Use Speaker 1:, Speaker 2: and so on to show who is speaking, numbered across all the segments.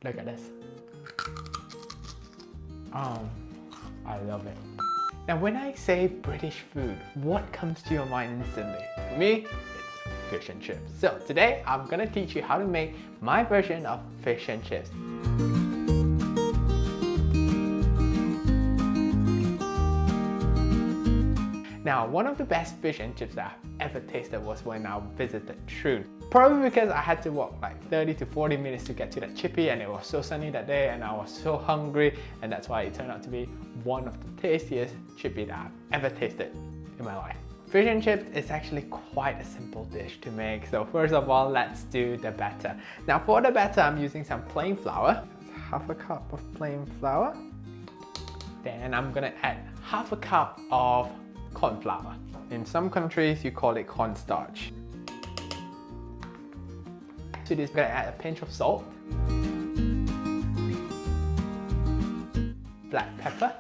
Speaker 1: Look at this. I love it. Now when I say British food, what comes to your mind instantly? For me, it's fish and chips. So today I'm gonna teach you how to make my version of fish and chips. Now, one of the best fish and chips that I've ever tasted was when I visited Troon. Probably because I had to walk like 30 to 40 minutes to get to that chippy, and it was so sunny that day and I was so hungry, and that's why it turned out to be one of the tastiest chippy that I've ever tasted in my life. Fish and chips is actually quite a simple dish to make. So first of all, let's do the batter. Now for the batter, I'm using some plain flour. That's half a cup of plain flour. Then I'm gonna add half a cup of corn flour. In some countries, you call it cornstarch. To this, I'm gonna add a pinch of salt, black pepper.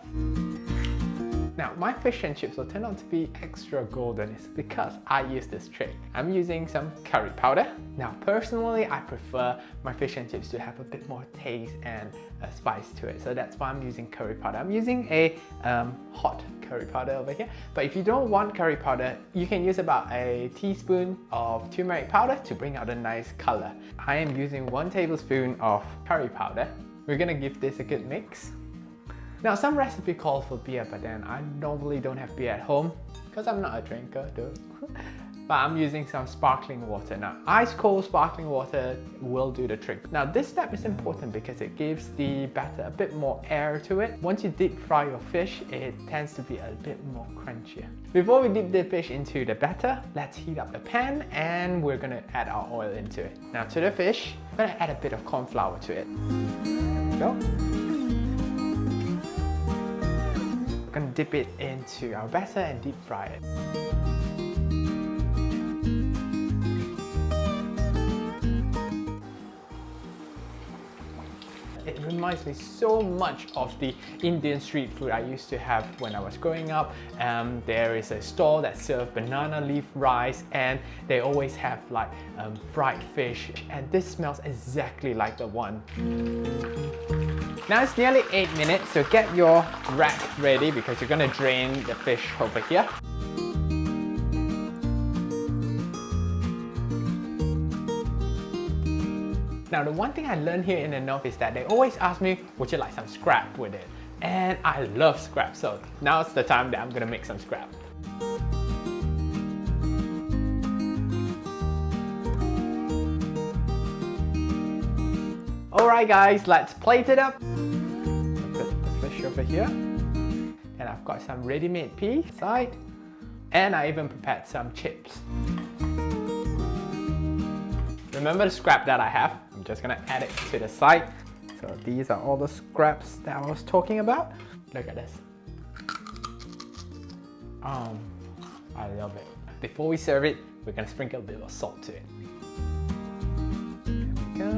Speaker 1: Now, my fish and chips will turn out to be extra golden. It's because I use this trick. I'm using some curry powder. Now, personally, I prefer my fish and chips to have a bit more taste and spice to it. So that's why I'm using curry powder. I'm using a hot curry powder over here. But if you don't want curry powder, you can use about a teaspoon of turmeric powder to bring out a nice color. I am using 1 tablespoon of curry powder. We're gonna give this a good mix. Now some recipe calls for beer, but then I normally don't have beer at home because I'm not a drinker, duh. But I'm using some sparkling water. Now ice cold sparkling water will do the trick. Now this step is important because it gives the batter a bit more air to it. Once you deep fry your fish, it tends to be a bit more crunchier. Before we dip the fish into the batter, let's heat up the pan and we're gonna add our oil into it. Now to the fish, I'm gonna add a bit of corn flour to it. There we go. We're gonna dip it into our batter and deep fry it. It reminds me so much of the Indian street food I used to have when I was growing up. There is a stall that serves banana leaf rice, and they always have like fried fish, and this smells exactly like the one. Now it's nearly 8 minutes, so get your rack ready because you're gonna drain the fish over here. Now the one thing I learned here in the North is that they always ask me, would you like some scrap with it? And I love scrap, so now's the time that I'm gonna make some scrap. Alright guys, let's plate it up. Put the fish over here. And I've got some ready-made peas inside. And I even prepared some chips. Remember the scrap that I have? I'm just gonna add it to the side. So these are all the scraps that I was talking about. Look at this. I love it. Before we serve it, we're gonna sprinkle a bit of salt to it. There we go.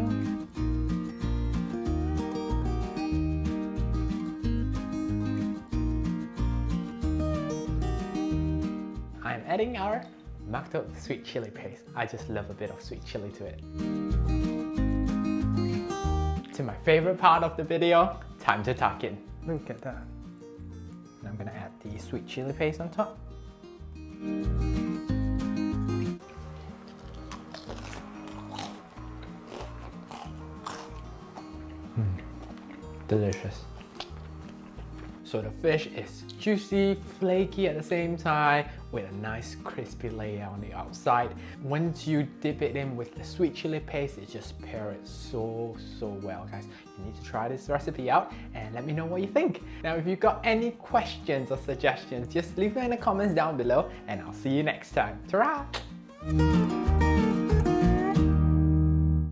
Speaker 1: I'm adding our Mak Tok sweet chili paste. I just love a bit of sweet chili to it. To my favorite part of the video, time to tuck in. Look at that. And I'm gonna add the sweet chili paste on top. Delicious. So the fish is juicy, flaky at the same time, with a nice crispy layer on the outside. Once you dip it in with the sweet chili paste, it just pairs it so well, guys. You need to try this recipe out and let me know what you think. Now, if you've got any questions or suggestions, just leave them in the comments down below and I'll see you next time. Ta-ra!